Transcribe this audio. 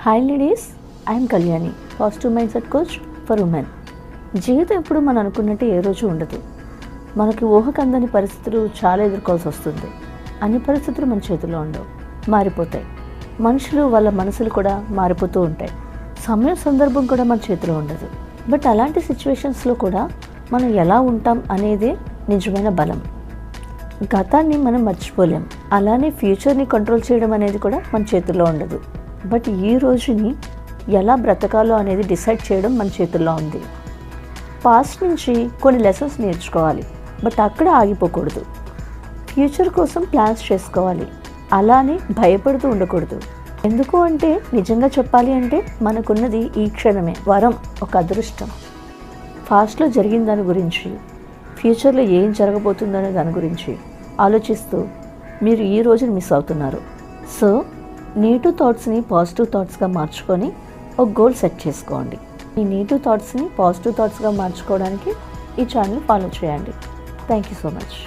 Hi ladies, I'm Kalyani, positive mind set coach for women. జీవితం ఎప్పుడు మనం అనుకున్నట్టు ఏ రోజు ఉండదు. మనకి ఊహకు అందని పరిస్థితులు చాలా ఎదుర్కోవాల్సి వస్తుంది. అన్ని పరిస్థితులు మన చేతిలో ఉండవు, మారిపోతాయి. మనుషులు వాళ్ళ మనసులు కూడా మారిపోతూ ఉంటాయి. సమయం సందర్భం కూడా మన చేతిలో ఉండదు. బట్ అలాంటి సిచ్యువేషన్స్లో కూడా మనం ఎలా ఉంటాం అనేదే నిజమైన బలం. గతాన్ని మనం మర్చిపోలేం, అలానే ఫ్యూచర్ని కంట్రోల్ చేయడం అనేది కూడా మన చేతుల్లో ఉండదు. బట్ ఈ రోజుని ఎలా బ్రతకాలో అనేది డిసైడ్ చేయడం మన చేతుల్లో ఉంది. పాస్ట్ నుంచి కొన్ని లెసన్స్ నేర్చుకోవాలి, బట్ అక్కడ ఆగిపోకూడదు. ఫ్యూచర్ కోసం ప్లాన్స్ చేసుకోవాలి, అలానే భయపడుతూ ఉండకూడదు. ఎందుకు అంటే నిజంగా చెప్పాలి అంటే మనకున్నది ఈ క్షణమే, వరం, ఒక అదృష్టం. పాస్ట్లో జరిగిన దాని గురించి, ఫ్యూచర్లో ఏం జరగబోతుందనే దాని గురించి ఆలోచిస్తూ మీరు ఈ రోజుని మిస్ అవుతున్నారు. సో నెగిటివ్ థాట్స్ని పాజిటివ్ థాట్స్గా మార్చుకొని ఒక గోల్ సెట్ చేసుకోండి. ఈ నెగిటివ్ థాట్స్ని పాజిటివ్ థాట్స్గా మార్చుకోవడానికి ఈ ఛానల్ ఫాలో చేయండి. Thank you so much.